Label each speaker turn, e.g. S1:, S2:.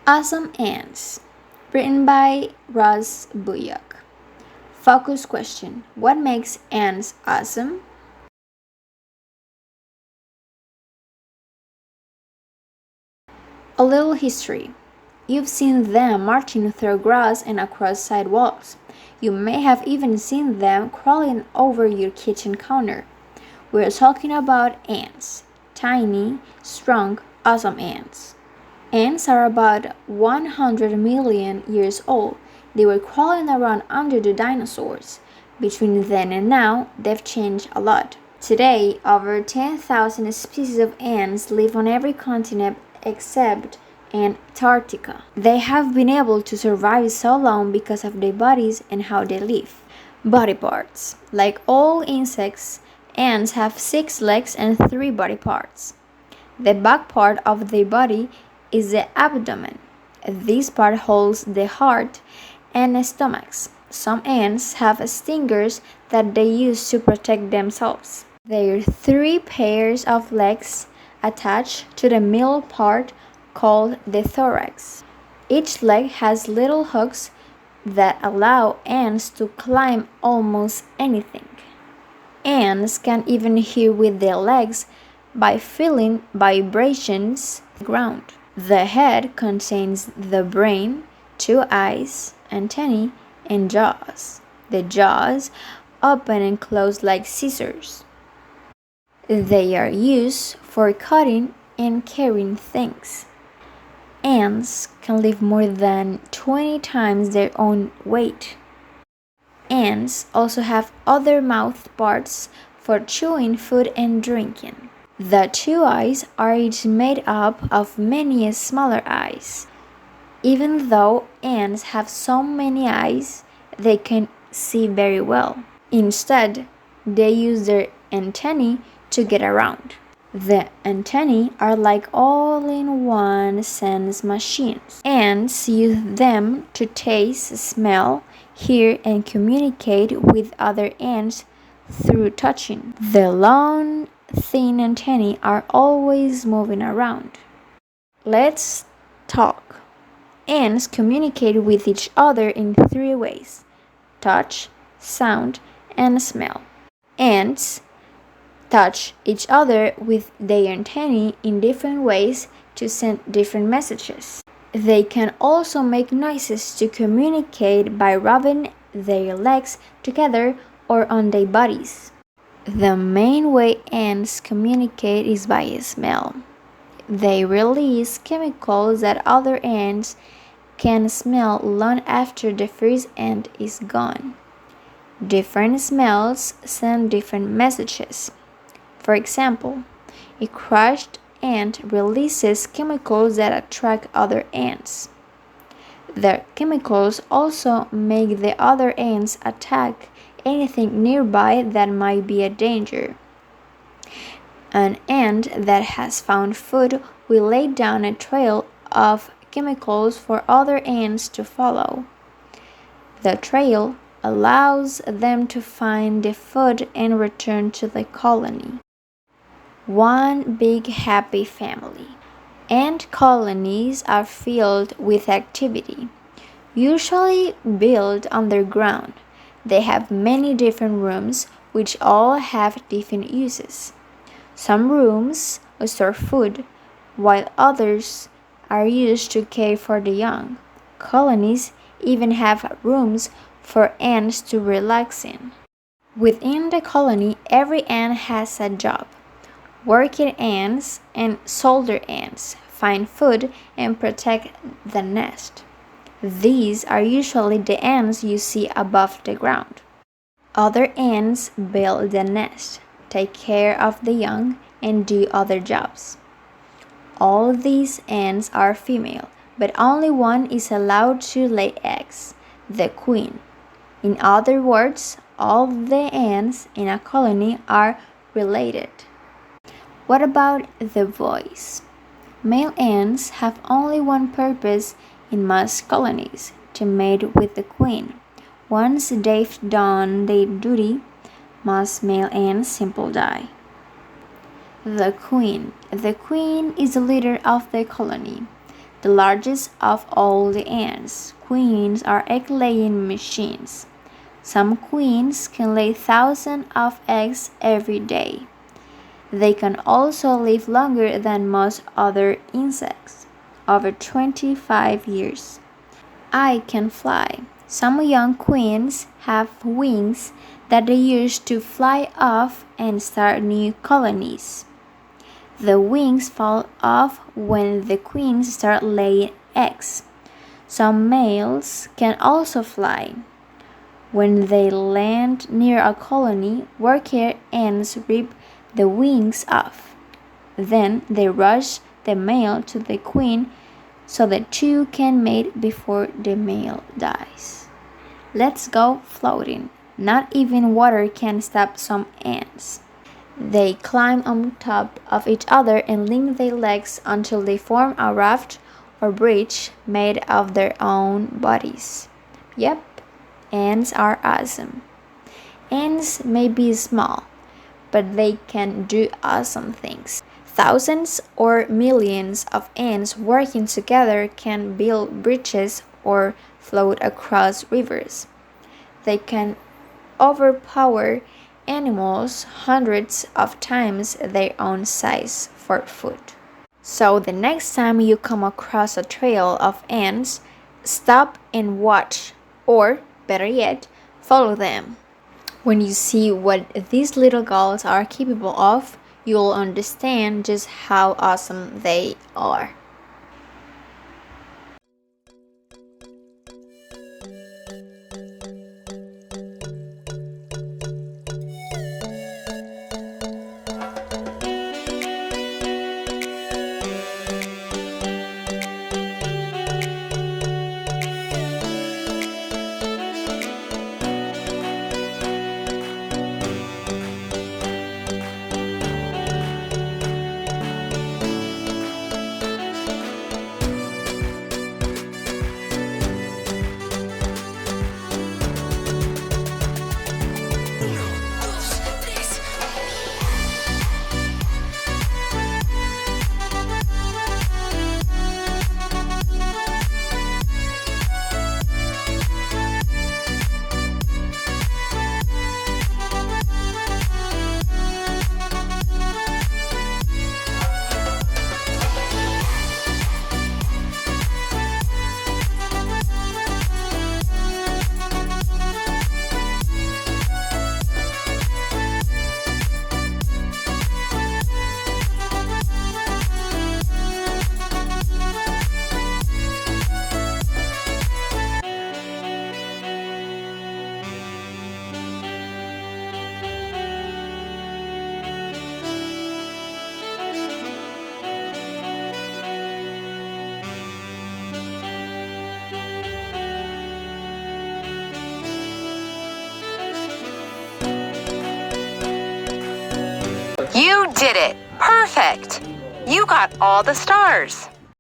S1: Awesome Ants, written by Ross Buyuk. Focus question: what makes ants awesome? A little history. You've seen them marching through grass and across sidewalks. You may have even seen them crawling over your kitchen counter. We're talking about ants. Tiny, strong, awesome ants. Ants are about 100 million years old. They were crawling around under the dinosaurs. Between then and now, they've changed a lot. Today, over 10,000 species of ants live on every continent except Antarctica. They have been able to survive so long because of their bodies and how they live. Body parts. Like all insects, ants have 6 legs and 3 body parts. The back part of their body is the abdomen. This part holds the heart and stomachs. Some ants have stingers that they use to protect themselves. Their 3 pairs of legs attach to the middle part called the thorax. Each leg has little hooks that allow ants to climb almost anything. Ants can even hear with their legs by feeling vibrations on the ground. The head contains the brain, 2 eyes, antennae, and jaws. The jaws open and close like scissors. They are used for cutting and carrying things. Ants can lift more than 20 times their own weight. Ants also have other mouth parts for chewing food and drinking. The 2 eyes are each made up of many smaller eyes. Even though ants have so many eyes, they can see very well. Instead, they use their antennae to get around. The antennae are like all-in-one sense machines. Ants use them to taste, smell, hear, and communicate with other ants through touching. The long, thin antennae are always moving around. Let's talk. Ants communicate with each other in 3 ways: touch, sound, and smell. Ants touch each other with their antennae in different ways to send different messages. They can also make noises to communicate by rubbing their legs together or on their bodies. The main way ants communicate is by smell. They release chemicals that other ants can smell long after the first ant is gone. Different smells send different messages. For example, a crushed ant releases chemicals that attract other ants. The chemicals also make the other ants attack anything nearby that might be a danger. An ant that has found food will lay down a trail of chemicals for other ants to follow. The trail allows them to find the food and return to the colony. One big happy family. Ant colonies are filled with activity, usually built underground. They have many different rooms which all have different uses. Some rooms store food, while others are used to care for the young. Colonies even have rooms for ants to relax in. Within the colony, every ant has a job. Working ants and soldier ants find food and protect the nest. These are usually the ants you see above the ground. Other ants build the nest, take care of the young, and do other jobs. All these ants are female, but only one is allowed to lay eggs, the queen. In other words, all the ants in a colony are related. What about the boys? Male ants have only one purpose in most colonies: to mate with the queen. Once they've done their duty, most male ants simply die. The queen. The queen is the leader of the colony. the largest of all the ants. Queens are egg-laying machines. Some queens can lay thousands of eggs every day. They can also live longer than most other insects, over 25 years. I can fly. Some young queens have wings that they use to fly off and start new colonies. The wings fall off when the queens start laying eggs. Some males can also fly. When they land near a colony, worker ants rip the wings off. Then they rush the male to the queen so the two can mate before the male dies. Let's go floating. Not even water can stop some ants. They climb on top of each other and link their legs until they form a raft or bridge made of their own bodies. Yep, ants are awesome. Ants may be small, but they can do awesome things. Thousands or millions of ants working together can build bridges or float across rivers. They can overpower animals hundreds of times their own size for food. So the next time you come across a trail of ants, stop and watch, or better yet, follow them. When you see what these little girls are capable of, you'll understand just how awesome they are.
S2: You did it! Perfect! You got all the stars.